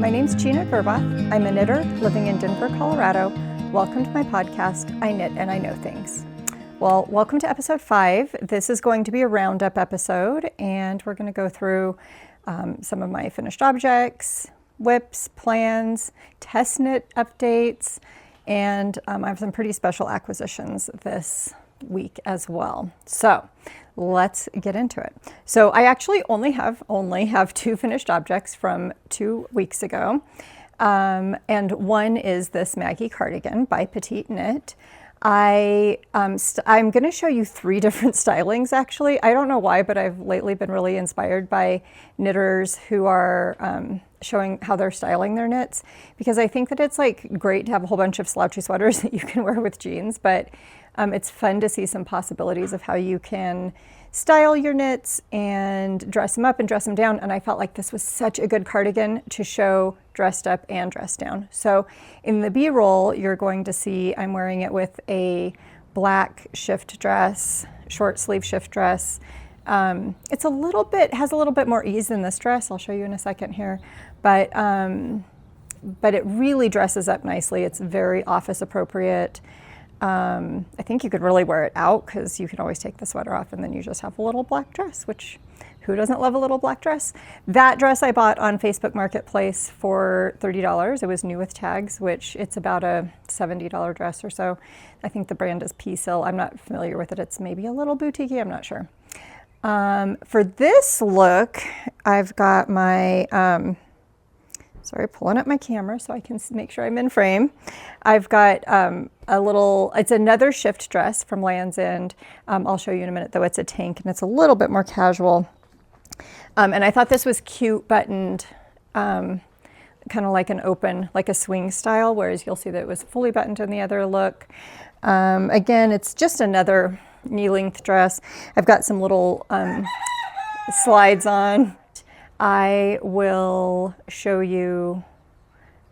My name's Gina Gerbath. I'm a knitter living in Denver, Colorado. Welcome to my podcast, I Knit and I Know Things. Well, welcome to episode 5. This is going to be a roundup episode, and we're going to go through some of my finished objects, whips, plans, test knit updates, and I have some pretty special acquisitions this week as well. So let's get into it. So I actually only have 2 finished objects from 2 weeks ago. And one is this Maggie cardigan by Petite Knit. I'm going to show you 3 different stylings actually. I don't know why, but I've lately been really inspired by knitters who are showing how they're styling their knits, because I think that it's like great to have a whole bunch of slouchy sweaters that you can wear with jeans, but it's fun to see some possibilities of how you can style your knits and dress them up and dress them down. And I felt like this was such a good cardigan to show dressed up and dressed down. So in the B-roll, you're going to see I'm wearing it with a black shift dress, short sleeve shift dress. It's has a little bit more ease than this dress. I'll show you in a second here, but it really dresses up nicely. It's very office appropriate. I think you could really wear it out because you can always take the sweater off and then you just have a little black dress, which who doesn't love a little black dress? That dress I bought on Facebook Marketplace for $30. It was new with tags, which it's about a $70 dress or so. I think the brand is P-Sil. I'm not familiar with it. It's maybe a little boutique-y, I'm not sure. For this look, I've got my, pulling up my camera so I can make sure I'm in frame. I've got it's another shift dress from Land's End. I'll show you in a minute though. It's a tank and it's a little bit more casual. And I thought this was cute, buttoned, kind of like an open, like a swing style, whereas you'll see that it was fully buttoned in the other look. Again, it's just another knee-length dress. I've got some little slides on. I will show you,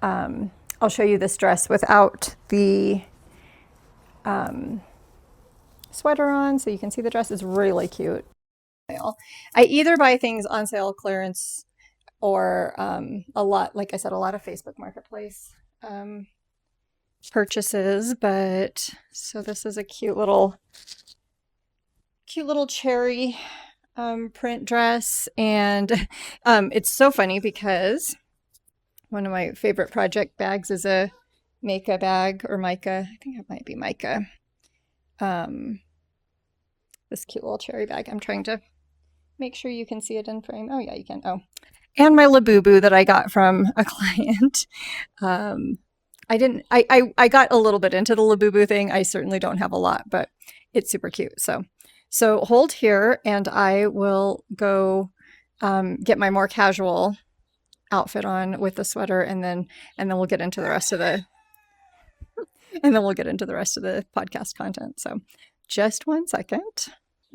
I'll show you this dress without the sweater on so you can see the dress is really cute. I either buy things on sale, clearance, or a lot of Facebook Marketplace purchases, but so this is a cute little cherry print dress, and it's so funny because one of my favorite project bags is a Mica bag, or Mica, I think it might be Mica. This cute little cherry bag. I'm trying to make sure you can see it in frame. Oh yeah, you can. Oh, and my Labubu that I got from a client. I got a little bit into the Labubu thing. I certainly don't have a lot, but it's super cute. So hold here and I will go get my more casual outfit on with the sweater, and then we'll get into the rest of the podcast content. So just one second.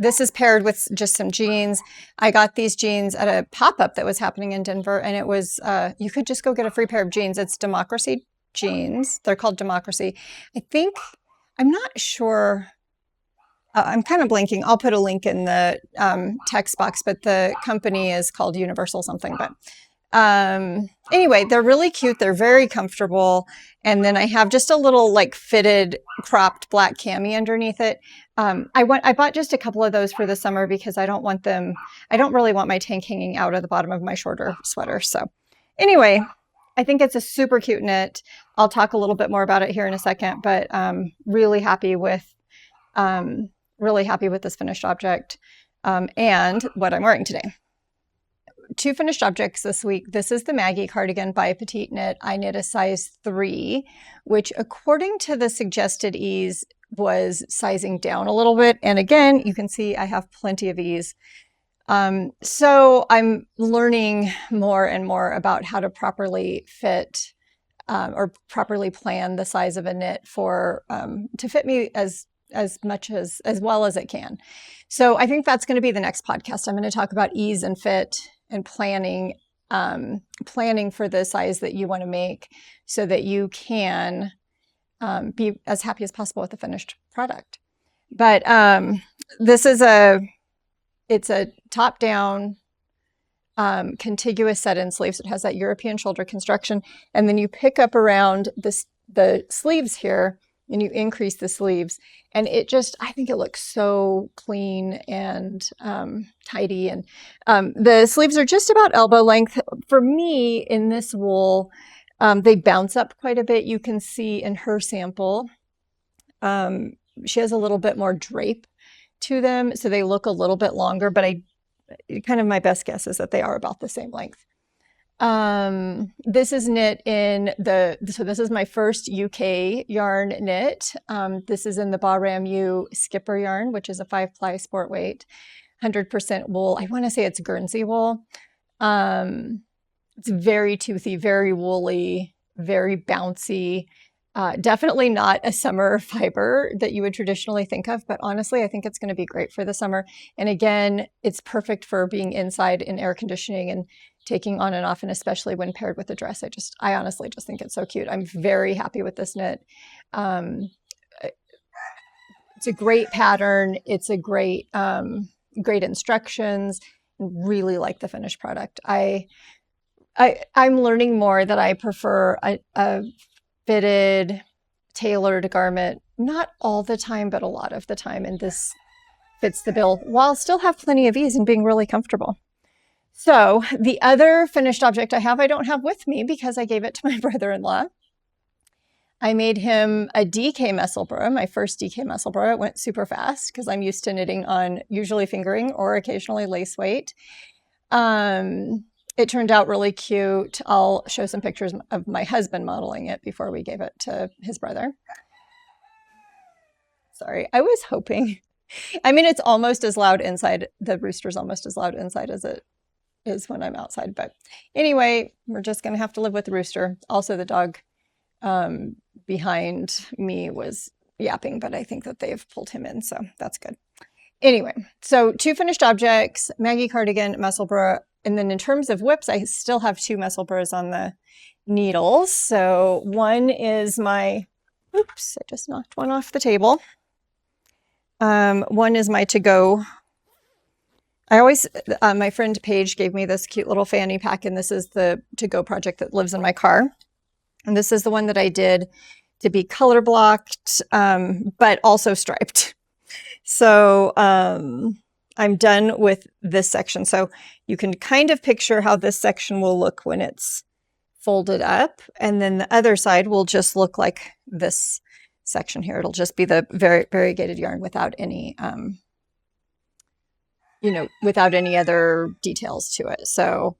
This is paired with just some jeans. I got these jeans at a pop-up that was happening in Denver, and it was you could just go get a free pair of jeans. It's Democracy jeans. They're called Democracy. I'm not sure. I'm kind of blanking. I'll put a link in the text box, but the company is called Universal something. But anyway, they're really cute. They're very comfortable. And then I have just a little like fitted cropped black cami underneath it. I bought just a couple of those for the summer because I don't really want my tank hanging out at the bottom of my shorter sweater. So anyway, I think it's a super cute knit. I'll talk a little bit more about it here in a second, but really happy with this finished object and what I'm wearing today. 2 finished objects this week. This is the Maggie cardigan by Petite Knit. I knit a size 3, which according to the suggested ease was sizing down a little bit. And again, you can see I have plenty of ease. So I'm learning more and more about how to properly fit or properly plan the size of a knit to fit me as well as it can. So I think that's going to be the next podcast. I'm going to talk about ease and fit and planning for the size that you want to make so that you can be as happy as possible with the finished product. But this is it's a top-down contiguous set-in sleeves. It has that European shoulder construction. And then you pick up around the sleeves here and you increase the sleeves. And it just, I think it looks so clean and tidy. And the sleeves are just about elbow length. For me, in this wool, they bounce up quite a bit. You can see in her sample, she has a little bit more drape to them. So they look a little bit longer, but kind of my best guess is that they are about the same length. This is knit in so this is my first UK yarn knit. This is in the Bahram U Skipper yarn, which is a 5-ply sport weight, 100% wool. I want to say it's Guernsey wool. It's very toothy, very woolly, very bouncy. Definitely not a summer fiber that you would traditionally think of, but honestly, I think it's going to be great for the summer. And again, it's perfect for being inside in air conditioning and taking on and off, and especially when paired with a dress. I honestly just think it's so cute. I'm very happy with this knit. It's a great pattern. It's a great instructions. Really like the finished product. I'm learning more that I prefer a fitted, tailored garment, not all the time, but a lot of the time. And this fits the bill while still have plenty of ease and being really comfortable. So the other finished object I don't have with me because I gave it to my brother-in-law. I made him a DK Messelbra, my first DK Messelbra. It went super fast because I'm used to knitting on usually fingering or occasionally lace weight. It turned out really cute. I'll show some pictures of my husband modeling it before we gave it to his brother. Sorry, I was hoping. I mean, it's almost as loud inside. The rooster's almost as loud inside as it is when I'm outside. But anyway, we're just going to have to live with the rooster. Also, the dog behind me was yapping, but I think that they've pulled him in, so that's good. Anyway, so 2 finished objects, Maggie cardigan, Messelbra. And then in terms of whips, I still have 2 Messelbras on the needles. So one is my, oops, I just knocked one off the table. One is my to-go. My friend Paige gave me this cute little fanny pack, and this is the to-go project that lives in my car. And this is the one that I did to be color blocked, but also striped. So I'm done with this section. So you can kind of picture how this section will look when it's folded up. And then the other side will just look like this section here. It'll just be the variegated yarn without any, without any other details to it. So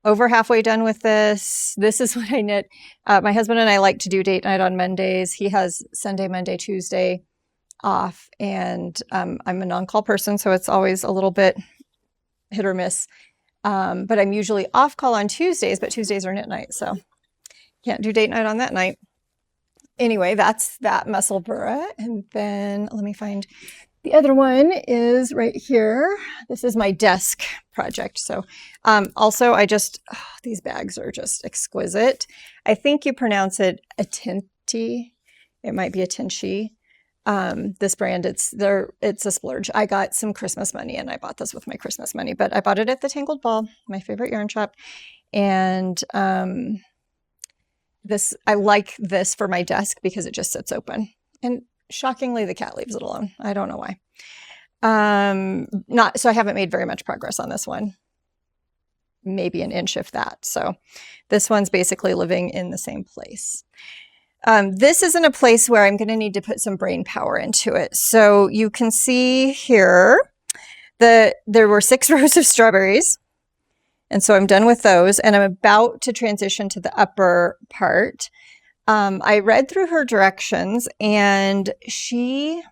over halfway done with this. This is what I knit. My husband and I like to do date night on Mondays. He has Sunday, Monday, Tuesday off, and I'm a non-call person, so it's always a little bit hit or miss. But I'm usually off call on Tuesdays, but Tuesdays are knit night, so can't do date night on that night. Anyway, that's that Messelbra. And then let me find the other one is right here. This is my desk project. So also these bags are just exquisite. I think you pronounce it a Tinty. It might be a Tinchi. This brand, it's a splurge. I got some Christmas money and I bought this with my Christmas money, but I bought it at the Tangled Ball, my favorite yarn shop. And I like this for my desk because it just sits open. And shockingly, the cat leaves it alone. I don't know why. So I haven't made very much progress on this one. Maybe an inch if that. So this one's basically living in the same place. This isn't a place where I'm going to need to put some brain power into it. So you can see here that there were 6 rows of strawberries. And so I'm done with those, and I'm about to transition to the upper part. I read through her directions, and she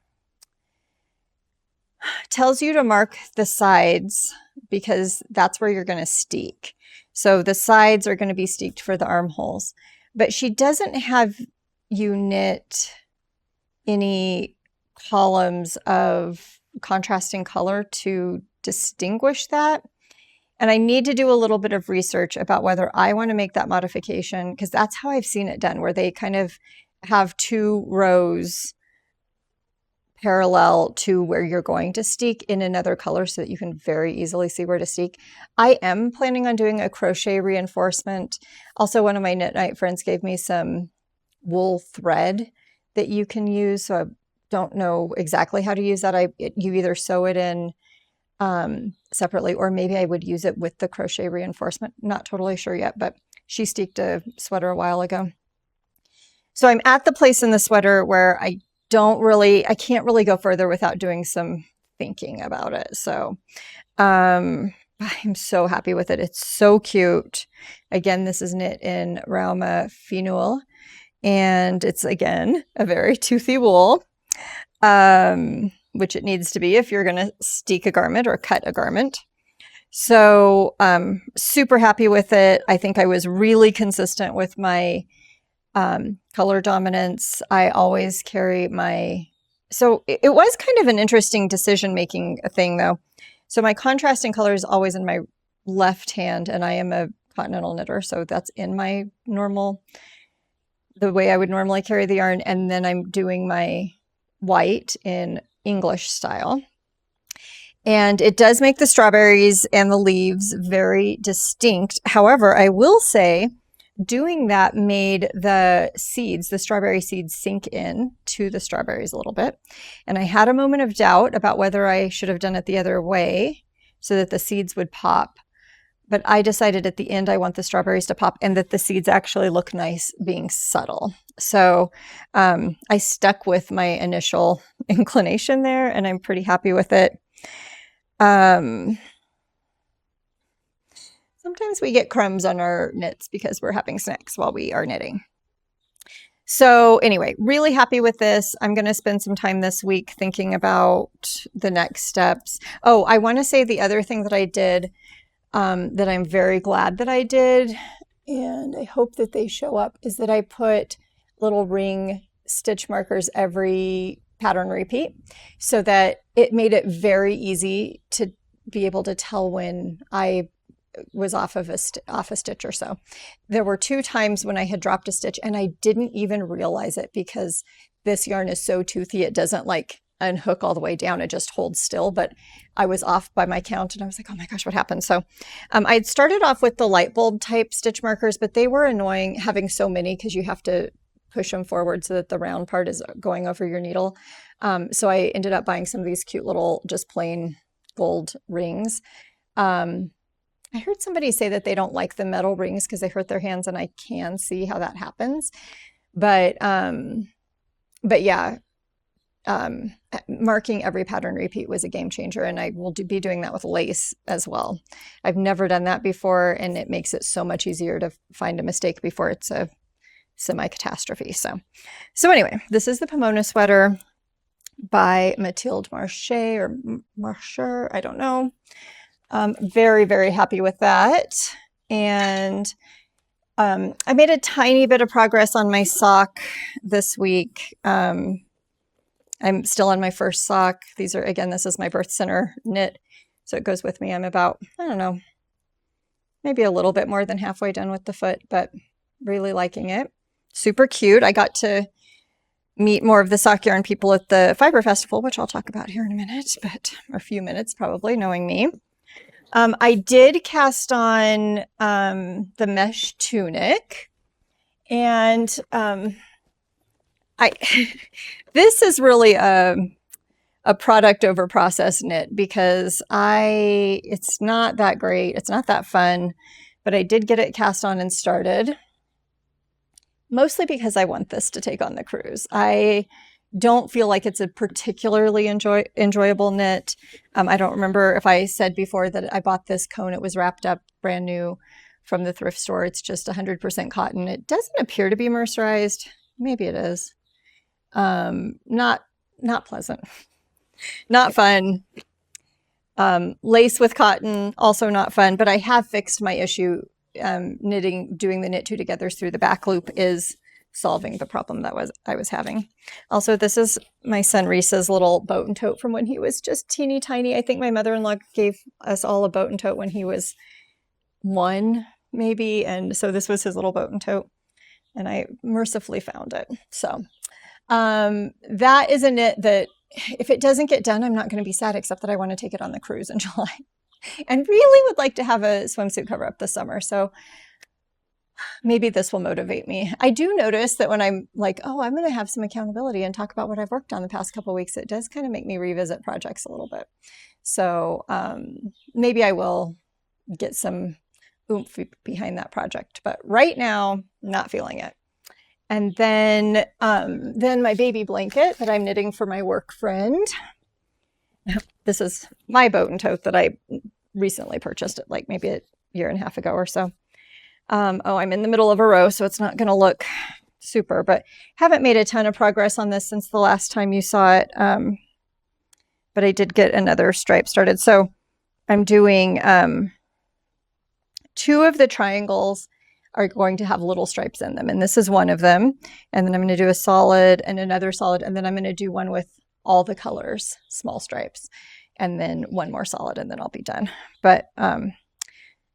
tells you to mark the sides because that's where you're going to steek. So the sides are going to be steeked for the armholes, but she doesn't have you knit any columns of contrasting color to distinguish that. And I need to do a little bit of research about whether I want to make that modification, because that's how I've seen it done, where they kind of have 2 rows parallel to where you're going to steek in another color so that you can very easily see where to steek. I am planning on doing a crochet reinforcement. Also, one of my knit night friends gave me some wool thread that you can use, so I don't know exactly how to use that. You either sew it in separately, or maybe I would use it with the crochet reinforcement. Not totally sure yet, but she steeked a sweater a while ago. So I'm at the place in the sweater where I can't really go further without doing some thinking about it. So I'm so happy with it. It's so cute. Again, this is knit in Rauma Finul, and it's, again, a very toothy wool, which it needs to be if you're going to steek a garment or cut a garment. So super happy with it. I think I was really consistent with my color dominance. I always carry so it was kind of an interesting decision-making thing, though. So my contrasting color is always in my left hand, and I am a continental knitter, so that's in my the way I would normally carry the yarn. And then I'm doing my white in English style. And it does make the strawberries and the leaves very distinct. However, I will say doing that made the strawberry seeds, sink in to the strawberries a little bit. And I had a moment of doubt about whether I should have done it the other way so that the seeds would pop. But I decided at the end I want the strawberries to pop and that the seeds actually look nice being subtle. So I stuck with my initial inclination there, and I'm pretty happy with it. Sometimes we get crumbs on our knits because we're having snacks while we are knitting. So anyway, really happy with this. I'm going to spend some time this week thinking about the next steps. Oh, I want to say the other thing that I did that I'm very glad that I did, and I hope that they show up, is that I put little ring stitch markers every pattern repeat so that it made it very easy to be able to tell when I was off a stitch or so. There were 2 times when I had dropped a stitch and I didn't even realize it because this yarn is so toothy, it doesn't like unhook all the way down, it just holds still. But I was off by my count and I was like, oh my gosh, what happened? So I'd started off with the light bulb type stitch markers, but they were annoying having so many because you have to push them forward so that the round part is going over your needle. So I ended up buying some of these cute little just plain gold rings. I heard somebody say that they don't like the metal rings because they hurt their hands, and I can see how that happens. But yeah, marking every pattern repeat was a game changer, and I will be doing that with lace as well. I've never done that before, and it makes it so much easier to find a mistake before it's a semi-catastrophe. So anyway, this is the Pomona sweater by Mathilde Marché or Marcher, I don't know. Very, very happy with that. And I made a tiny bit of progress on my sock this week. I'm still on my first sock. This is my birth center knit, so it goes with me. I'm about, I don't know, maybe a little bit more than halfway done with the foot, but really liking it. Super cute. I got to meet more of the sock yarn people at the Fiber Festival, which I'll talk about here in a minute, or a few minutes probably, knowing me. I did cast on the mesh tunic, and this is really a product over process knit because it's not that great, it's not that fun, but I did get it cast on and started, mostly because I want this to take on the cruise. I don't feel like it's a particularly enjoyable knit. I don't remember if I said before that I bought this cone. It was wrapped up brand new from the thrift store. It's just 100% cotton. It doesn't appear to be mercerized. Maybe it is. Not pleasant. Not fun. Lace with cotton, also not fun. But I have fixed my issue. Doing the knit 2 togethers through the back loop is solving the problem that I was having. Also, this is my son Reese's little boat and tote from when he was just teeny tiny. I think my mother-in-law gave us all a boat and tote when he was 1, maybe, and so this was his little boat and tote, and I mercifully found it. So that is a knit that if it doesn't get done, I'm not going to be sad, except that I want to take it on the cruise in July and really would like to have a swimsuit cover up this summer. So maybe this will motivate me. I do notice that when I'm like, oh, I'm going to have some accountability and talk about what I've worked on the past couple of weeks, it does kind of make me revisit projects a little bit. So maybe I will get some oomph behind that project. But right now, not feeling it. And then my baby blanket that I'm knitting for my work friend. This is my boat and tote that I recently purchased it like maybe a year and a half ago or so. I'm in the middle of a row, so it's not going to look super, but haven't made a ton of progress on this since the last time you saw it. But I did get another stripe started. So I'm doing 2 of the triangles are going to have little stripes in them. And this is one of them. And then I'm going to do a solid and another solid. And then I'm going to do one with all the colors, small stripes, and then one more solid, and then I'll be done. But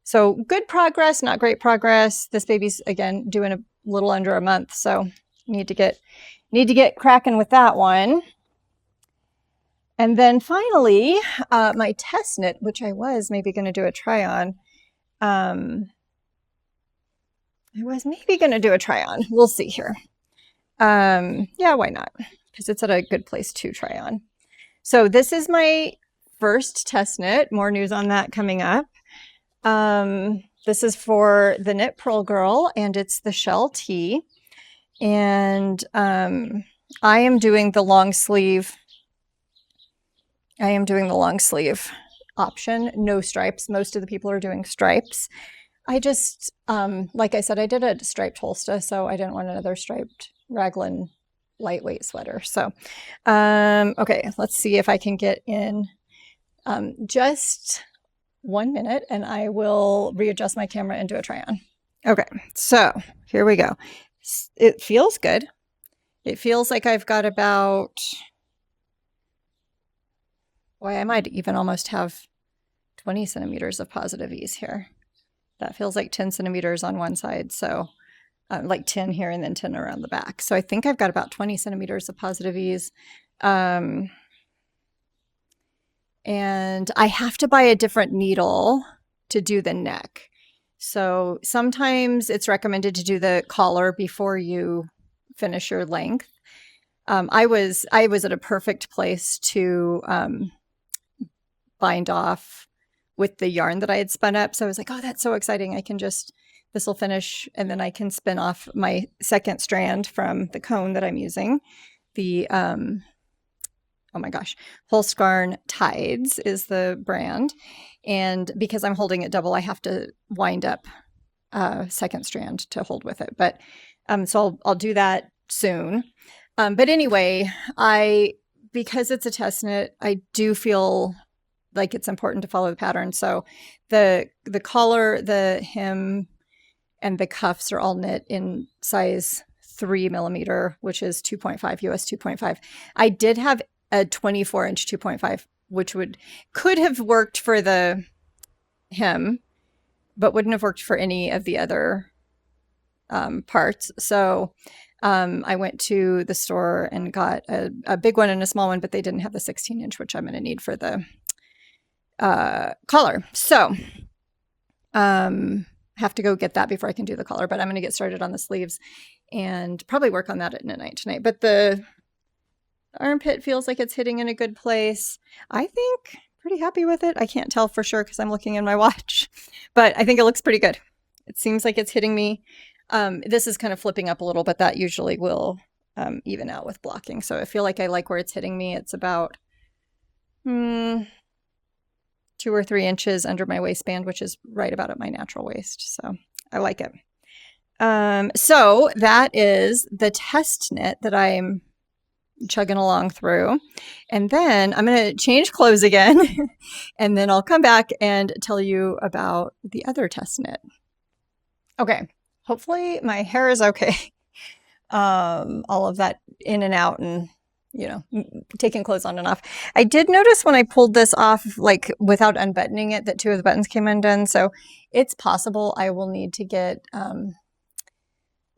so good progress, not great progress. This baby's, again, doing a little under a month. So need to get cracking with that one. And then finally, my test knit, which I was maybe going to do a try on. We'll see here. Yeah, why not? Because it's at a good place to try on. So this is my first test knit. More news on that coming up. This is for the Knit Pearl Girl, and it's the shell tee. And I am doing the long sleeve. Option, no stripes. Most of the people are doing stripes. I just, like I said, I did a striped holster, so I didn't want another striped raglan lightweight sweater. So, okay, let's see if I can get in just 1 minute, and I will readjust my camera and do a try on. Okay, so here we go. It feels good. It feels like I've got about, boy, I might even almost have 20 centimeters of positive ease here. That feels like 10 centimeters on one side. So like 10 here and then 10 around the back. So I think I've got about 20 centimeters of positive ease. And I have to buy a different needle to do the neck. So sometimes it's recommended to do the collar before you finish your length. I was at a perfect place to bind off with the yarn that I had spun up. So I was like, oh, that's so exciting. This will finish, and then I can spin off my second strand from the cone that I'm using. The, oh my gosh, Holskarn Tides is the brand. And because I'm holding it double, I have to wind up a second strand to hold with it. But so I'll do that soon. But anyway, because it's a test knit, I do feel like it's important to follow the pattern. So the collar, the hem, and the cuffs are all knit in size 3 millimeter, which is 2.5 US 2.5. I did have a 24-inch 2.5, which could have worked for the hem, but wouldn't have worked for any of the other parts. So I went to the store and got a big one and a small one, but they didn't have the 16-inch, which I'm going to need for the collar. So have to go get that before I can do the collar, but I'm going to get started on the sleeves and probably work on that at midnight tonight. But the armpit feels like it's hitting in a good place. I think pretty happy with it. I can't tell for sure because I'm looking in my watch, but I think it looks pretty good. It seems like it's hitting me. This is kind of flipping up a little, but that usually will even out with blocking. So I feel like I like where it's hitting me. It's about 2 or 3 inches under my waistband, which is right about at my natural waist. So I like it. So that is the test knit that I'm chugging along through. And then I'm going to change clothes again, and then I'll come back and tell you about the other test knit. Okay. Hopefully my hair is okay. All of that in and out and taking clothes on and off. I did notice when I pulled this off, like without unbuttoning it, that 2 of the buttons came undone. So it's possible I will need to get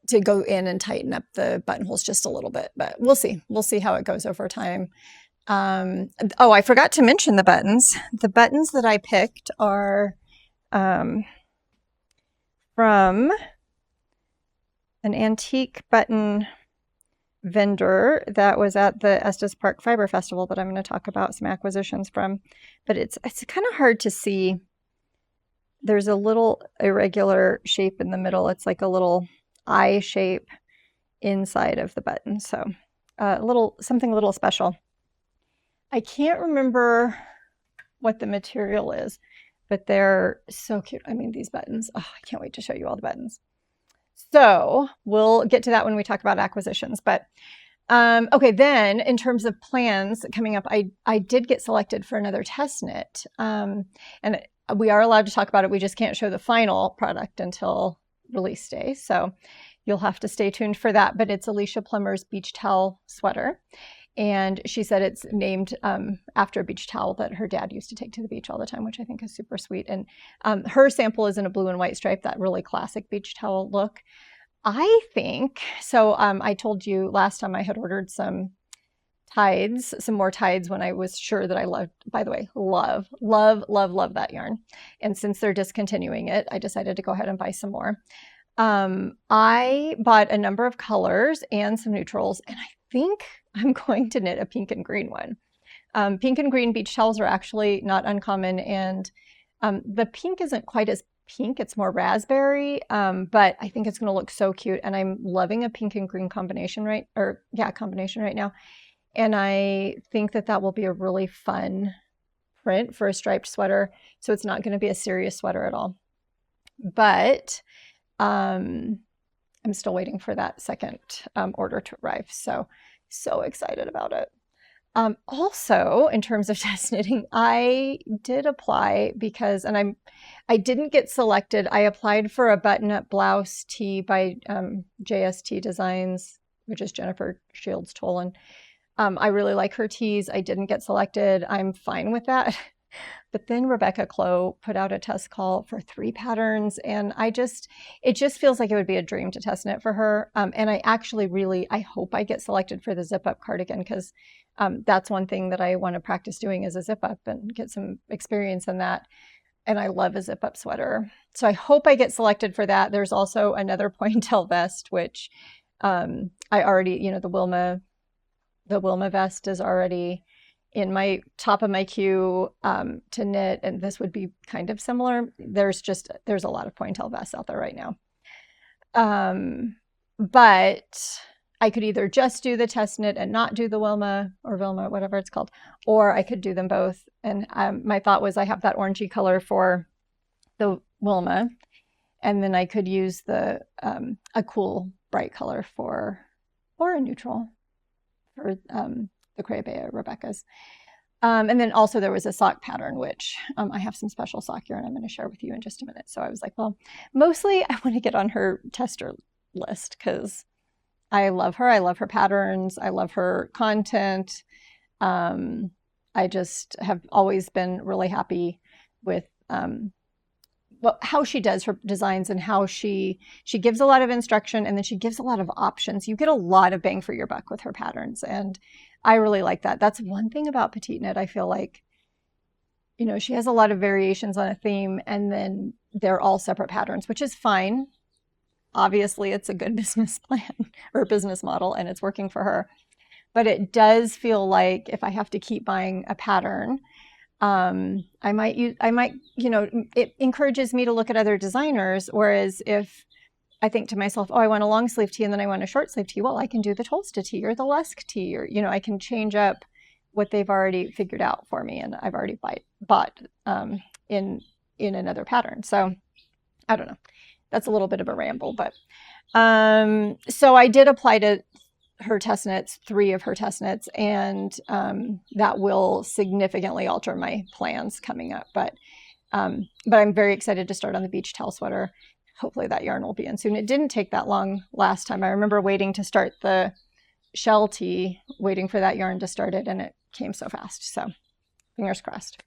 to go in and tighten up the buttonholes just a little bit, but we'll see. We'll see how it goes over time. Oh, I forgot to mention the buttons. The buttons that I picked are from an antique button vendor that was at the Estes Park Fiber Festival that I'm going to talk about some acquisitions from. But it's kind of hard to see. There's a little irregular shape in the middle. It's like a little eye shape inside of the button. So something a little special. I can't remember what the material is, but they're so cute. I mean, these buttons, oh, I can't wait to show you all the buttons. So we'll get to that when we talk about acquisitions. But okay, then in terms of plans coming up, I did get selected for another test knit. And we are allowed to talk about it. We just can't show the final product until release day. So you'll have to stay tuned for that. But it's Alicia Plummer's beach towel sweater. And she said it's named after a beach towel that her dad used to take to the beach all the time, which I think is super sweet. And her sample is in a blue and white stripe, that really classic beach towel look. I think, so I told you last time I had ordered some Tides, some more Tides when I was sure that I loved, by the way, love that yarn. And since they're discontinuing it, I decided to go ahead and buy some more. I bought a number of colors and some neutrals, and I think I'm going to knit a pink and green one. Pink and green beach towels are actually not uncommon, and the pink isn't quite as pink, it's more raspberry, but I think it's going to look so cute, and I'm loving a pink and green combination right now. And I think that will be a really fun print for a striped sweater, so it's not going to be a serious sweater at all. But I'm still waiting for that second order to arrive, so excited about it. Also, in terms of test knitting, I did apply because, and I didn't get selected. I applied for a button-up blouse tee by JST Designs, which is Jennifer Shields Tolan. I really like her tees. I didn't get selected. I'm fine with that. But then Rebecca Clow put out a test call for 3 patterns, and it just feels like it would be a dream to test knit for her. And I actually I hope I get selected for the zip up cardigan, because that's one thing that I want to practice doing is a zip up and get some experience in that. And I love a zip up sweater. So I hope I get selected for that. There's also another pointel vest, which I already, the Wilma vest is already in my top of my queue to knit, and this would be kind of similar. There's a lot of pointel vests out there right now. But I could either just do the test knit and not do the Wilma or Vilma, whatever it's called, or I could do them both. And my thought was I have that orangey color for the Wilma, and then I could use a cool bright color or a neutral for the Crayabea Rebecca's. And then also there was a sock pattern, which I have some special sock yarn I'm going to share with you in just a minute. So I was like, well, mostly I want to get on her tester list because I love her. I love her patterns. I love her content. I just have always been really happy with how she does her designs and how she gives a lot of instruction, and then she gives a lot of options. You get a lot of bang for your buck with her patterns, and I really like that. That's one thing about Petite Knit. I feel like, she has a lot of variations on a theme, and then they're all separate patterns, which is fine. Obviously, it's a good business plan or business model, and it's working for her. But it does feel like if I have to keep buying a pattern, I might, it encourages me to look at other designers. Whereas if I think to myself, oh, I want a long sleeve tee and then I want a short sleeve tee, well, I can do the Tolsta tee or the Lusk tee, or, I can change up what they've already figured out for me. And I've already bought in another pattern. So I don't know. That's a little bit of a ramble, but so I did apply to her test knits, 3 of her test knits, and that will significantly alter my plans coming up. But I'm very excited to start on the beach towel sweater. Hopefully that yarn will be in soon. It didn't take that long last time. I remember waiting to start the shell tee, waiting for that yarn to start it, and it came so fast. So fingers crossed.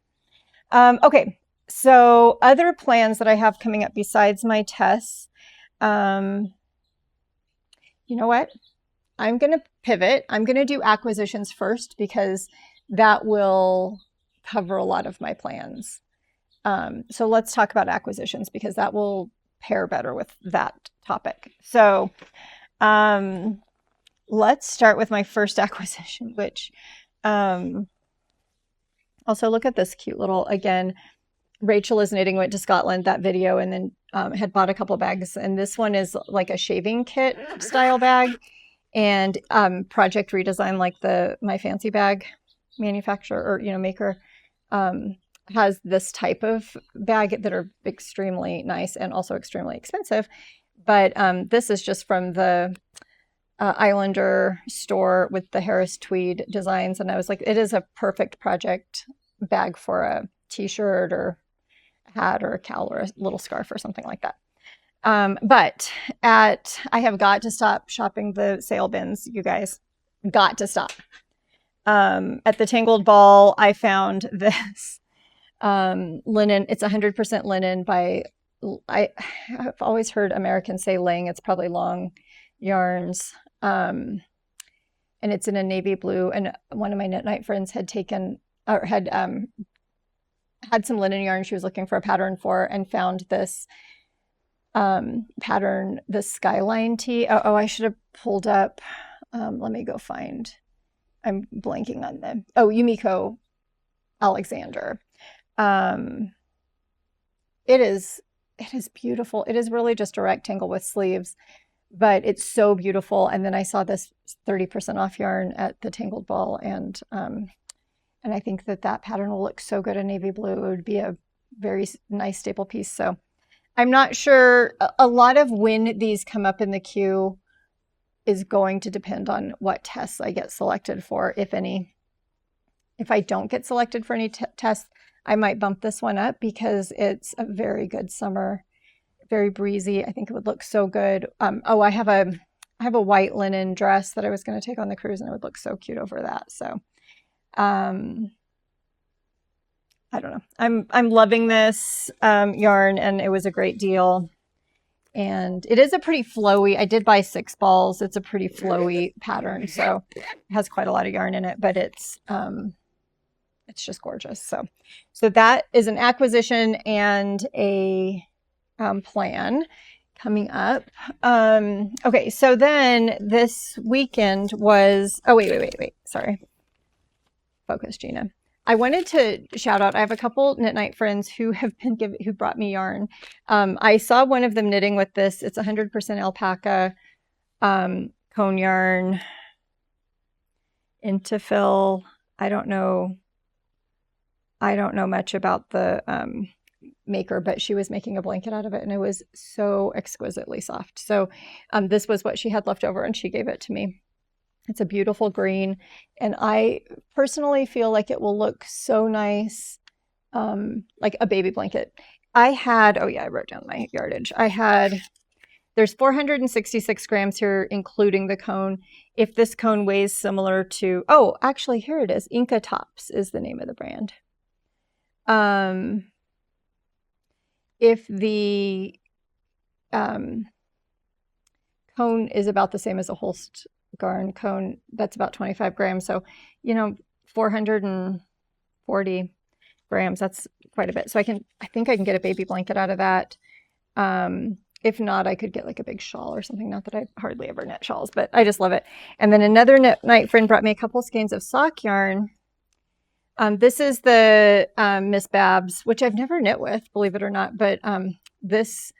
Okay, so other plans that I have coming up besides my tests, you know what? I'm going to pivot. I'm going to do acquisitions first because that will cover a lot of my plans. So let's talk about acquisitions because that will pair better with that topic. So let's start with my first acquisition, which also look at this cute little, again, Rachel is knitting, went to Scotland, that video, and then had bought a couple bags. And this one is like a shaving kit style bag, and Project Redesign, like my fancy bag manufacturer or maker, has this type of bag that are extremely nice and also extremely expensive. But this is just from the Islander store with the Harris tweed designs, and I was like, it is a perfect project bag for a t-shirt or hat or a cowl or a little scarf or something like that. But I have got to stop shopping the sale bins, you guys. Got to stop. At the Tangled Ball, I found this linen. It's 100% linen by, I've always heard Americans say Lang. It's probably Long Yarns. And it's in a navy blue. And one of my knit night friends had taken, or had some linen yarn she was looking for a pattern for, and found this pattern, the Skyline tee. Oh, I should have pulled up. Let me go find. I'm blanking on them. Oh, Yumiko Alexander. It is beautiful. It is really just a rectangle with sleeves, but it's so beautiful. And then I saw this 30% off yarn at the Tangled Ball, and I think that pattern will look so good in navy blue. It would be a very nice staple piece. So I'm not sure. A lot of when these come up in the queue is going to depend on what tests I get selected for, if any. If I don't get selected for any tests, I might bump this one up because it's a very good summer, very breezy. I think it would look so good. Oh, I have a white linen dress that I was going to take on the cruise, and it would look so cute over that. So I don't know. I'm loving this yarn, and it was a great deal. And it is a pretty flowy. I did buy 6 balls. It's a pretty flowy pattern, so it has quite a lot of yarn in it, but it's just gorgeous. So that is an acquisition and a plan coming up. Okay, so then this weekend was. Oh, wait. Sorry. Focus, Gina. I wanted to shout out, I have a couple knit night friends who who brought me yarn. I saw one of them knitting with this. It's 100% alpaca cone yarn, Interfill. I don't know much about the maker, but she was making a blanket out of it, and it was so exquisitely soft. So this was what she had left over, and she gave it to me. It's a beautiful green, and I personally feel like it will look so nice, like a baby blanket. I wrote down my yardage. There's 466 grams here, including the cone. If this cone weighs similar to, actually, here it is. Inca Tops is the name of the brand. If the cone is about the same as a Holst Garn cone, that's about 25 grams. So, 440 grams, that's quite a bit. So I think I can get a baby blanket out of that. If not, I could get like a big shawl or something. Not that I hardly ever knit shawls, but I just love it. And then another knit night friend brought me a couple skeins of sock yarn. This is the Miss Babs, which I've never knit with, believe it or not, but this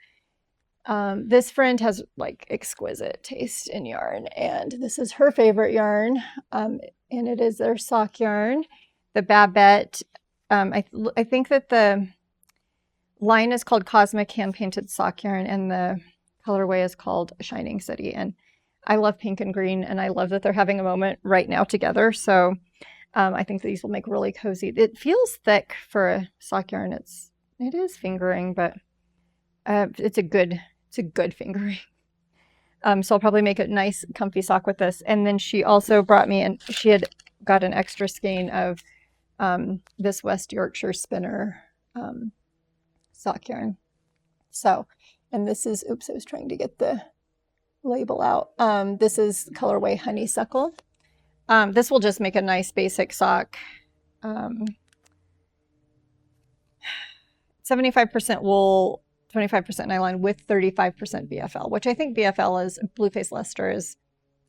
friend has like exquisite taste in yarn, and this is her favorite yarn, and it is their sock yarn, the Babette. I think that the line is called Cosmic Hand Painted Sock Yarn, and the colorway is called Shining City. And I love pink and green, and I love that they're having a moment right now together. So I think these will make really cozy. It feels thick for a sock yarn. It is fingering, but it's a good fingering. So I'll probably make a nice comfy sock with this. And then she also brought me, and she had got an extra skein of this West Yorkshire Spinner sock yarn. So, and this is, I was trying to get the label out. This is colorway Honeysuckle. This will just make a nice basic sock. 75% wool, 25% nylon with 35% BFL, which I think BFL is Blueface Leicester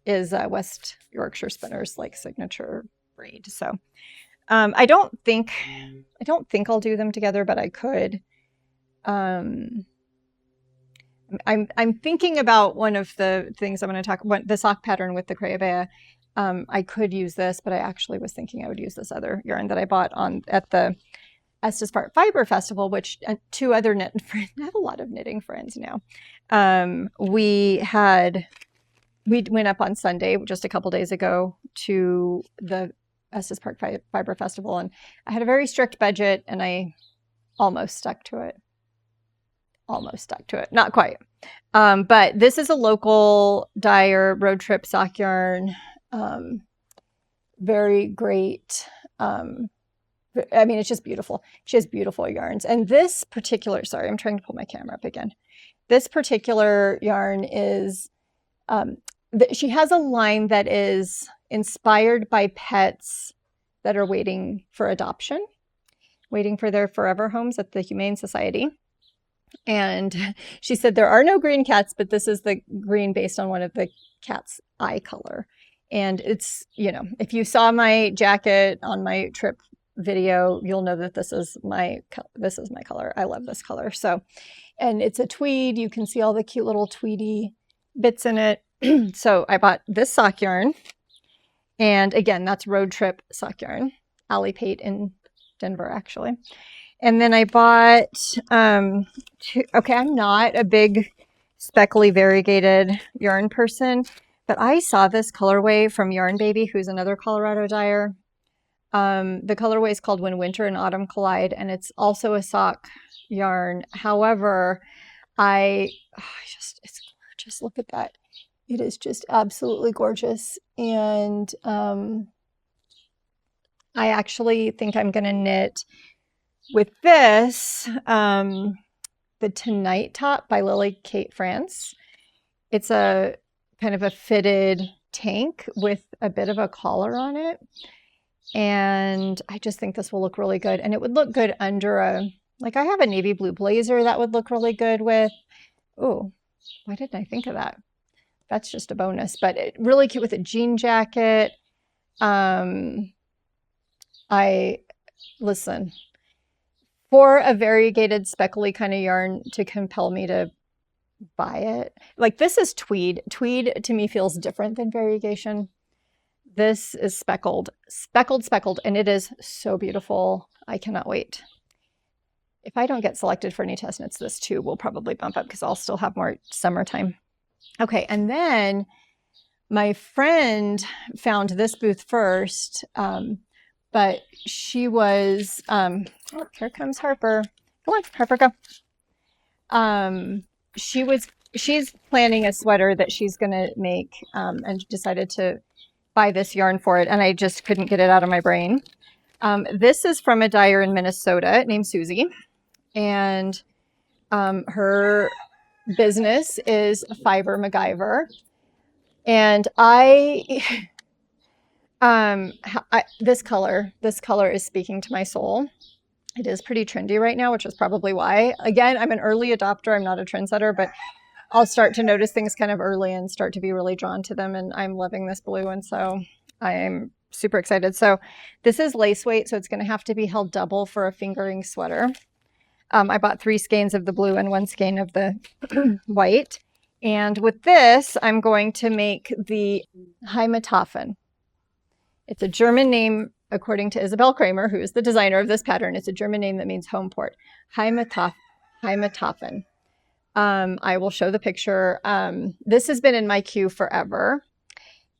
is West Yorkshire Spinners like signature braid. So I don't think I'll do them together, but I could. I'm thinking about one of the things I'm going to talk about, the sock pattern with the Crayabea. I could use this, but I actually was thinking I would use this other yarn that I bought at the Estes Park Fiber Festival, which two other knit friends, I have a lot of knitting friends now. We went up on Sunday, just a couple days ago, to the Estes Park Fiber Festival, and I had a very strict budget, and I almost stuck to it. Not quite. But this is a local dyer road trip sock yarn. Very great. I mean, it's just beautiful. She has beautiful yarns. And this particular, sorry, I'm trying to pull my camera up again. This particular yarn is, she has a line that is inspired by pets that are waiting for adoption, waiting for their forever homes at the Humane Society. And she said there are no green cats, but this is the green based on one of the cat's eye color. And it's, if you saw my jacket on my trip video, you'll know that this is my color. I love this color. So, and it's a tweed. You can see all the cute little tweedy bits in it. So I bought this sock yarn. And again, that's road trip sock yarn. Allie Pate in Denver, actually. And then I bought, okay, I'm not a big speckly variegated yarn person, but I saw this colorway from Yarn Baby, who's another Colorado dyer. The colorway is called When Winter and Autumn Collide, and it's also a sock yarn. However, it's gorgeous. Look at that. It is just absolutely gorgeous. And I actually think I'm going to knit with this, the Tonight Top by Lily Kate France. It's a kind of a fitted tank with a bit of a collar on it. And I just think this will look really good. And it would look good under I have a navy blue blazer that would look really good with, oh, why didn't I think of that? That's just a bonus, but really cute with a jean jacket. Listen, for a variegated speckly kind of yarn to compel me to buy it. Like this is tweed. Tweed to me feels different than variegation. This is speckled, and it is so beautiful. I cannot wait. If I don't get selected for any test knits, this too will probably bump up because I'll still have more summertime. Okay, and then my friend found this booth first, but she was, oh, here comes Harper. Go on, Harper, go. She's planning a sweater that she's going to make, and decided to buy this yarn for it, and I just couldn't get it out of my brain. This is from a dyer in Minnesota named Susie, and her business is Fiber MacGyver. And this color is speaking to my soul. It is pretty trendy right now, which is probably why. Again, I'm an early adopter. I'm not a trendsetter, but I'll start to notice things kind of early and start to be really drawn to them. And I'm loving this blue. And so I am super excited. So this is lace weight. So it's going to have to be held double for a fingering sweater. I bought 3 skeins of the blue and 1 skein of the white. And with this, I'm going to make the Heimathofen. It's a German name, according to Isabel Kramer, who is the designer of this pattern. It's a German name that means home port. Heimathofen. I will show the picture. This has been in my queue forever.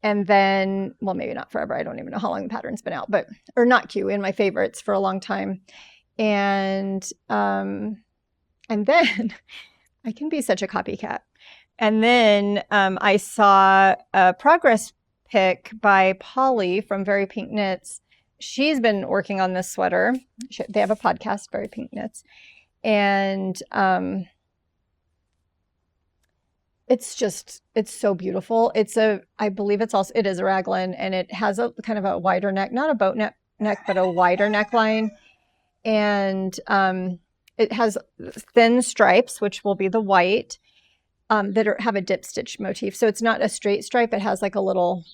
And then, well, maybe not forever. I don't even know how long the pattern's been out, or not queue, in my favorites for a long time. And then I can be such a copycat. And then I saw a progress pic by Polly from Very Pink Knits. She's been working on this sweater. They have a podcast, Very Pink Knits. And it's so beautiful. I believe it is a raglan, and it has a kind of a wider neck, not a boat neck neck, but a wider neckline. And it has thin stripes, which will be the white, that have a dip stitch motif. So it's not a straight stripe. It has like a little,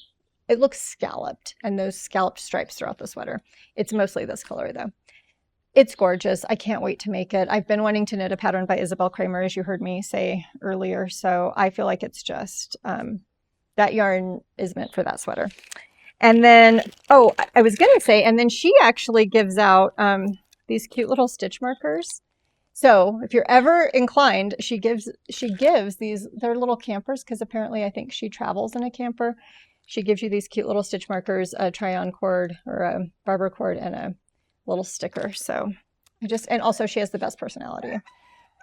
it looks scalloped, and those scalloped stripes throughout the sweater. It's mostly this color though. It's gorgeous. I can't wait to make it. I've been wanting to knit a pattern by Isabel Kramer, as you heard me say earlier. So I feel like it's just, that yarn is meant for that sweater. And then, oh, I was going to say, and then she actually gives out these cute little stitch markers. So if you're ever inclined, she gives these, they're little campers, because apparently I think she travels in a camper. She gives you these cute little stitch markers, a try-on cord or a barber cord, and a little sticker. So and also she has the best personality.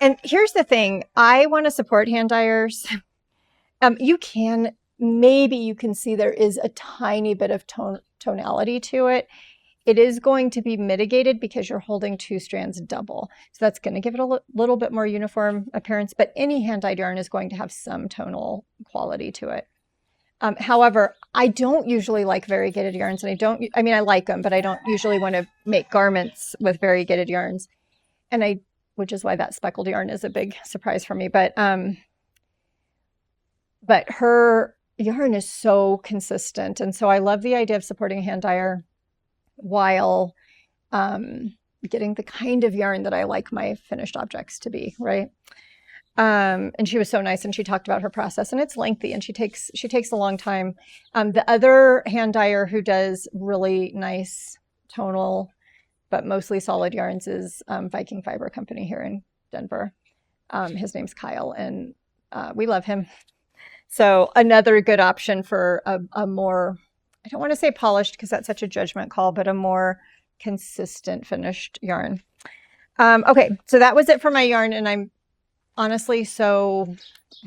And here's the thing, I want to support hand dyers. Maybe you can see there is a tiny bit of tonality to it. It is going to be mitigated because you're holding 2 strands double. So that's going to give it a little bit more uniform appearance, but any hand dyed yarn is going to have some tonal quality to it. However, I don't usually like variegated yarns, and I like them, but I don't usually want to make garments with variegated yarns. Which is why that speckled yarn is a big surprise for me. But her yarn is so consistent. And so I love the idea of supporting a hand dyer while getting the kind of yarn that I like my finished objects to be, right? And she was so nice, and she talked about her process, and it's lengthy, and she takes a long time. The other hand dyer who does really nice tonal but mostly solid yarns is Viking Fiber Company here in Denver. His name's Kyle, and we love him. So another good option for a more, I don't want to say polished because that's such a judgment call, but a more consistent finished yarn. Okay, so that was it for my yarn, and I'm honestly so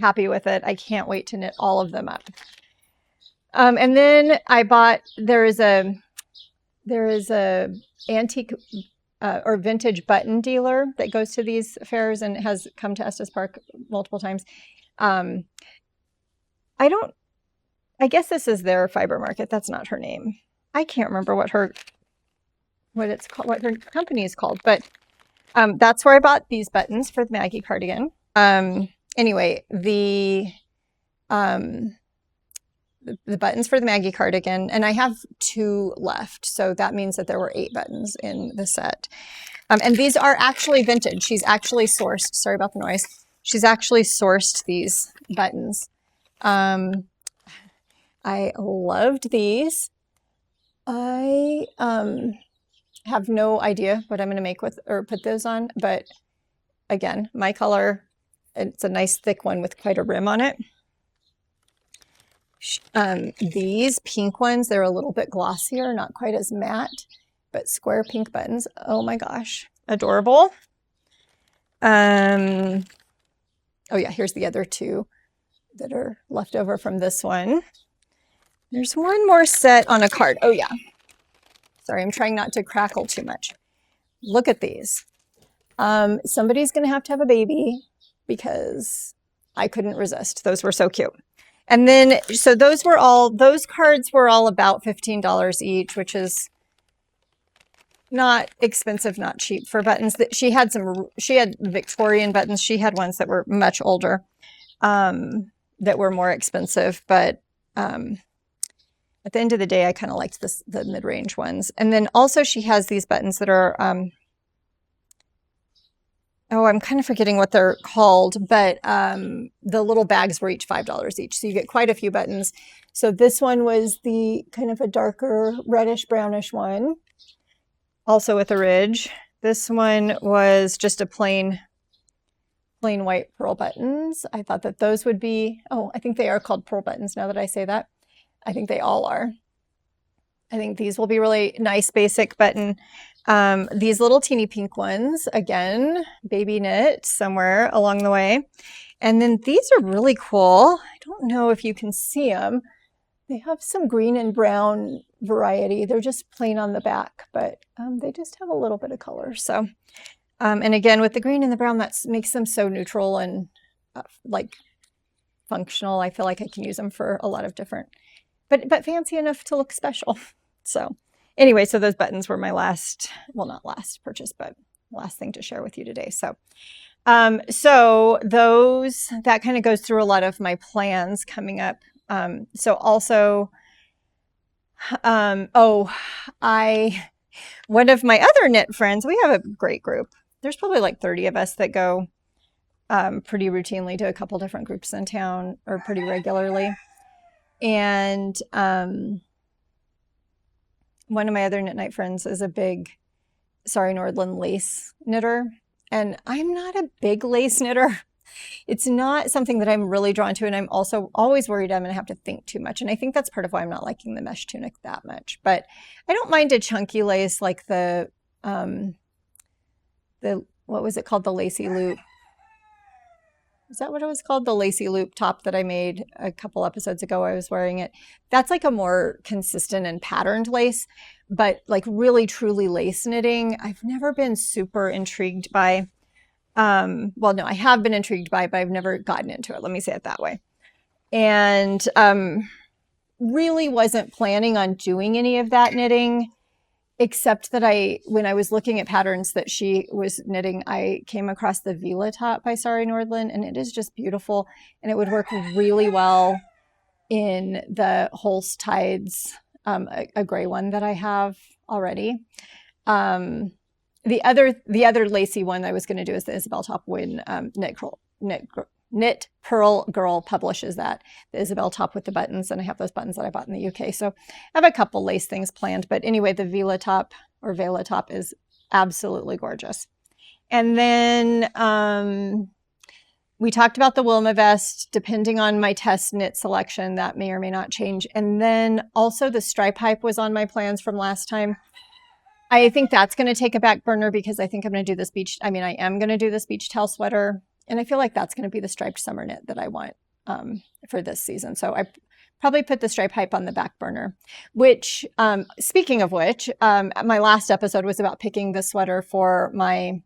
happy with it. I can't wait to knit all of them up. And then I bought, there is a antique or vintage button dealer that goes to these fairs and has come to Estes Park multiple times. I guess this is their fiber market. That's not her name. I can't remember what it's called, what her company is called, but that's where I bought these buttons for the Maggie cardigan. Anyway, the buttons for the Maggie cardigan, and I have 2 left. So that means that there were 8 buttons in the set. And these are actually vintage. She's actually sourced, sorry about the noise. She's actually sourced these buttons. I loved these. I have no idea what I'm going to make with or put those on, but again, my color, it's a nice thick one with quite a rim on it. These pink ones, they're a little bit glossier, not quite as matte, but square pink buttons. Oh my gosh, adorable. Oh yeah, here's the other 2 that are left over from this one. There's one more set on a card. Oh yeah. Sorry, I'm trying not to crackle too much. Look at these. Somebody's going to have a baby because I couldn't resist. Those were so cute. And then, so those cards were all about $15 each, which is not expensive, not cheap for buttons. She had Victorian buttons. She had ones that were much older, that were more expensive, but at the end of the day, I kind of liked the mid-range ones. And then also she has these buttons that are, I'm kind of forgetting what they're called, but the little bags were each $5 each. So you get quite a few buttons. So this one was the kind of a darker reddish brownish one, also with a ridge. This one was just a plain white pearl buttons. I thought that those would be, I think they are called pearl buttons now that I say that. I think they all are. I think these will be really nice basic button. These little teeny pink ones, again, baby knit somewhere along the way. And then these are really cool. I don't know if you can see them. They have some green and brown variety. They're just plain on the back, but they just have a little bit of color. So, and again, with the green and the brown, that makes them so neutral and like functional. I feel like I can use them for a lot of different, but fancy enough to look special. So anyway, so those buttons were my last, well, not last purchase, but last thing to share with you today. So, so that kind of goes through a lot of my plans coming up. So also, one of my other knit friends, we have a great group. There's probably like 30 of us that go pretty routinely to a couple different groups in town, or pretty regularly. And one of my other knit night friends is a big Sari Nordland lace knitter. And I'm not a big lace knitter. It's not something that I'm really drawn to. And I'm also always worried I'm going to have to think too much. And I think that's part of why I'm not liking the mesh tunic that much. But I don't mind a chunky lace like the what was it called? The lacy loop. Is that what it was called? The lacy loop top that I made a couple episodes ago. I was wearing it. That's like a more consistent and patterned lace, but like really truly lace knitting, I've never been super intrigued by. Well, no, I have been intrigued by, but I've never gotten into it. Let me say it that way. And really wasn't planning on doing any of that knitting, except that when I was looking at patterns that she was knitting, I came across the Vila top by Sari Nordland, and it is just beautiful. And it would work really well in the Holst Tides, a gray one that I have already. The other lacy one I was going to do is the Isabel top when Knit Pearl Girl publishes that, the Isabel top with the buttons, and I have those buttons that I bought in the UK. So I have a couple lace things planned, but anyway, the Vila top or Vela top is absolutely gorgeous. And then we talked about the Wilma vest. Depending on my test knit selection, that may or may not change. And then also the stripe hype was on my plans from last time. I think that's going to take a back burner because I think I'm going to do this I am going to do this beach towel sweater. And I feel like that's going to be the striped summer knit that I want for this season. So I probably put the stripe hype on the back burner, which, speaking of which, my last episode was about picking the sweater for my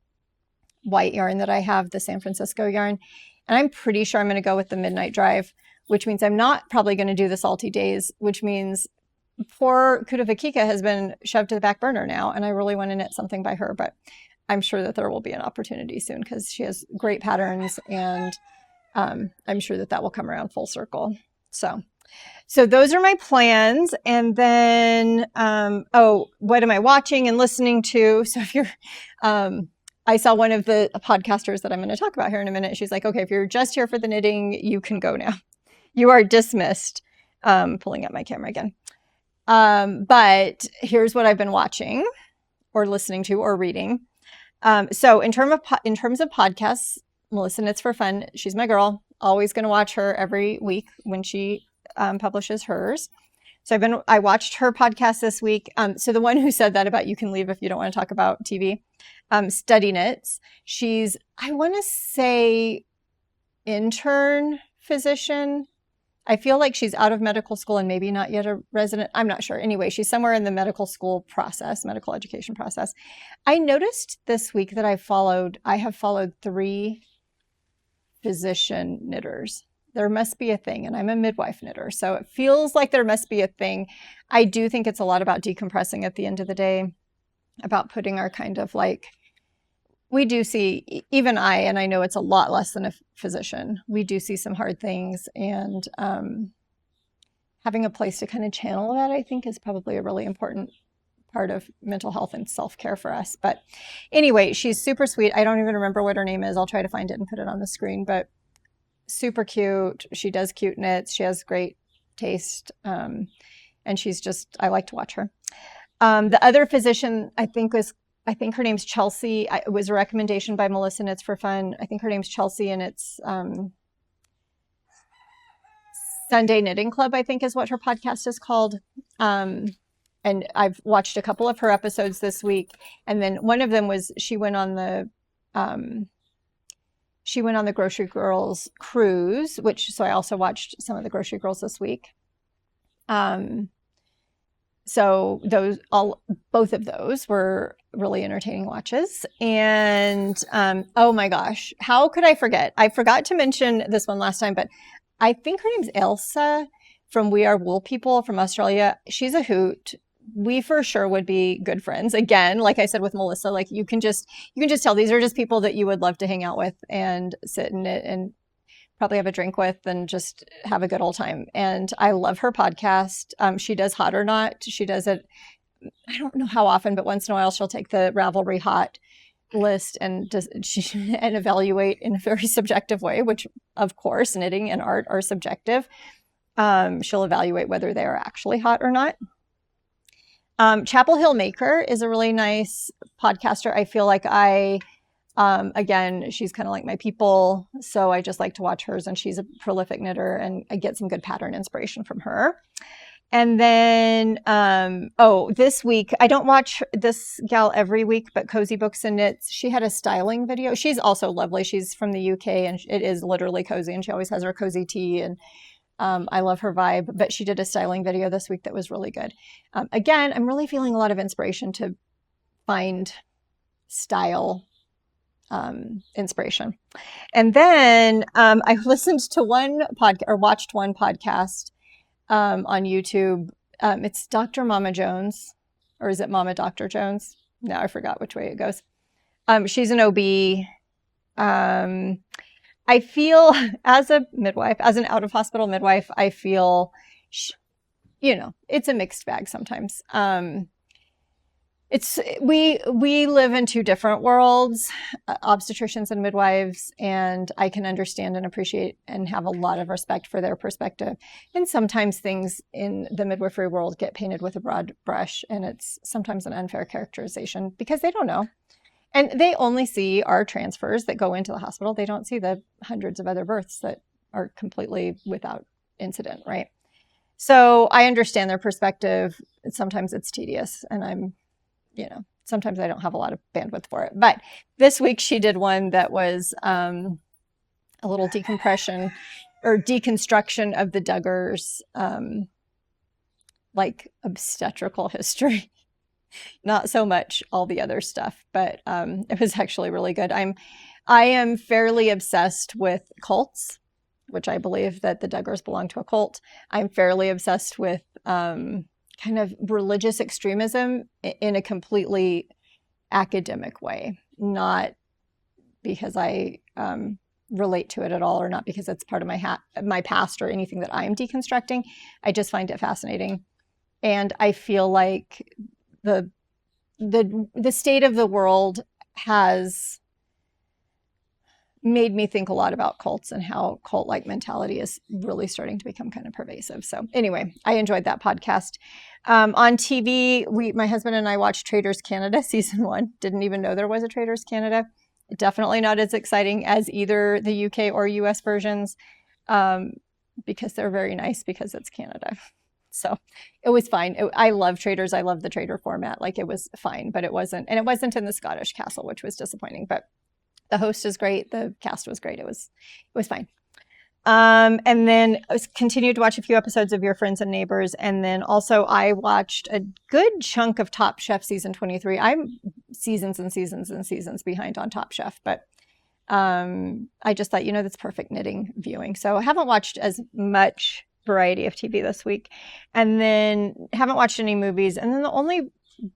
white yarn that I have, the San Francisco yarn. And I'm pretty sure I'm going to go with the Midnight Drive, which means I'm not probably going to do the Salty Days, which means poor Kuda Vakika has been shoved to the back burner now. And I really want to knit something by her, but I'm sure that there will be an opportunity soon because she has great patterns, and I'm sure that will come around full circle. So those are my plans. And then, what am I watching and listening to? So if you're, I saw one of the podcasters that I'm going to talk about here in a minute. She's like, okay, if you're just here for the knitting, you can go now. You are dismissed. Pulling up my camera again. But here's what I've been watching or listening to or reading. So in terms of podcasts, Melissa Knits for Fun, she's my girl. Always going to watch her every week when she publishes hers. So I watched her podcast this week. So the one who said that about you can leave if you don't want to talk about TV, Study Knits. She's, I want to say, intern physician. I feel like she's out of medical school and maybe not yet a resident. I'm not sure. Anyway, she's somewhere in the medical school process, medical education process. I noticed this week that I have followed 3 physician knitters. There must be a thing, and I'm a midwife knitter, so it feels like there must be a thing. I do think it's a lot about decompressing at the end of the day, about putting our kind of like, we do see, even and I know it's a lot less than a physician, we do see some hard things, and having a place to kind of channel that, I think, is probably a really important part of mental health and self-care for us. But anyway, she's super sweet. I don't even remember what her name is. I'll try to find it and put it on the screen, but super cute. She does cute knits. She has great taste. And she's just, I like to watch her. The other physician, I think her name's Chelsea. It was a recommendation by Melissa Knits for Fun. I think her name's Chelsea, and it's Sunday Knitting Club, I think is what her podcast is called. And I've watched a couple of her episodes this week. And then one of them was she went on the Grocery Girls cruise, so I also watched some of the Grocery Girls this week. So both of those were really entertaining watches. And oh my gosh, how could I forget? I forgot to mention this one last time, but I think her name's Elsa from We Are Wool People from Australia. She's a hoot. we for sure would be good friends. Again, like I said with Melissa, like you can just tell these are just people that you would love to hang out with and sit in it and probably have a drink with and just have a good old time. And I love her podcast. She does Hot or Not. She does it, I don't know how often, but once in a while she'll take the Ravelry Hot list and evaluate in a very subjective way, which of course knitting and art are subjective. She'll evaluate whether they are actually hot or not. Chapel Hill Maker is a really nice podcaster. I feel like again, she's kind of like my people. So I just like to watch hers, and she's a prolific knitter and I get some good pattern inspiration from her. And then, this week, I don't watch this gal every week, but Cozy Books and Knits, she had a styling video. She's also lovely. She's from the UK and it is literally cozy, and she always has her cozy tea, and I love her vibe, but she did a styling video this week that was really good. Again, I'm really feeling a lot of inspiration to find style inspiration. And then I listened to one podcast or watched one podcast on YouTube. It's Dr. Mama Jones, or is it Mama Dr. Jones? No, I forgot which way it goes. She's an OB. I feel as a midwife, as an out-of-hospital midwife, I feel, it's a mixed bag sometimes. We live in two different worlds, obstetricians and midwives, and I can understand and appreciate and have a lot of respect for their perspective. And sometimes things in the midwifery world get painted with a broad brush, and it's sometimes an unfair characterization because they don't know. And they only see our transfers that go into the hospital. They don't see the hundreds of other births that are completely without incident, right? So I understand their perspective. Sometimes it's tedious, and sometimes I don't have a lot of bandwidth for it. But this week she did one that was a little decompression or deconstruction of the Duggars, like obstetrical history. Not so much all the other stuff, but it was actually really good. I am fairly obsessed with cults, which I believe that the Duggars belong to a cult. I'm fairly obsessed with kind of religious extremism in a completely academic way, not because I relate to it at all, or not because it's part of my past or anything that I am deconstructing. I just find it fascinating, and I feel like the state of the world has made me think a lot about cults and how cult-like mentality is really starting to become kind of pervasive. So anyway, I enjoyed that podcast. On TV, my husband and I watched Traders Canada season 1. Didn't even know there was a Traders Canada. Definitely not as exciting as either the UK or US versions, because they're very nice because it's Canada. So it was fine. I love Traders. I love the Trader format. Like, it was fine, but it wasn't in the Scottish castle, which was disappointing. But the host is great. The cast was great. It was fine. And then I continued to watch a few episodes of Your Friends and Neighbors. And then also I watched a good chunk of Top Chef season 23. I'm seasons and seasons and seasons behind on Top Chef, but I just thought, that's perfect knitting viewing. So I haven't watched as much variety of TV this week, and then haven't watched any movies. And then the only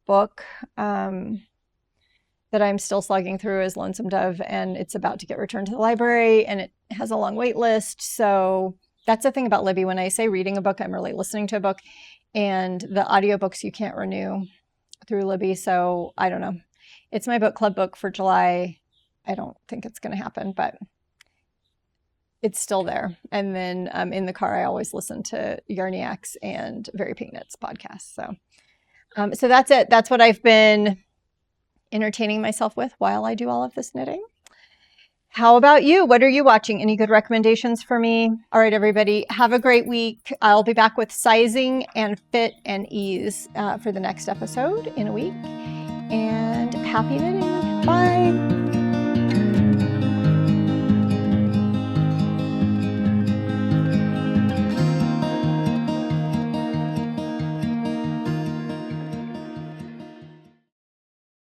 book that I'm still slugging through is Lonesome Dove, and it's about to get returned to the library, and it has a long wait list. So that's the thing about Libby. When I say reading a book, I'm really listening to a book, and the audiobooks you can't renew through Libby. So I don't know. It's my book club book for July. I don't think it's going to happen, but it's still there. And then in the car, I always listen to Yarniacs and Very Pink Knits podcasts. So that's it. That's what I've been entertaining myself with while I do all of this knitting. How about you? What are you watching? Any good recommendations for me? All right, everybody, have a great week. I'll be back with sizing and fit and ease for the next episode in a week. And happy knitting. Bye.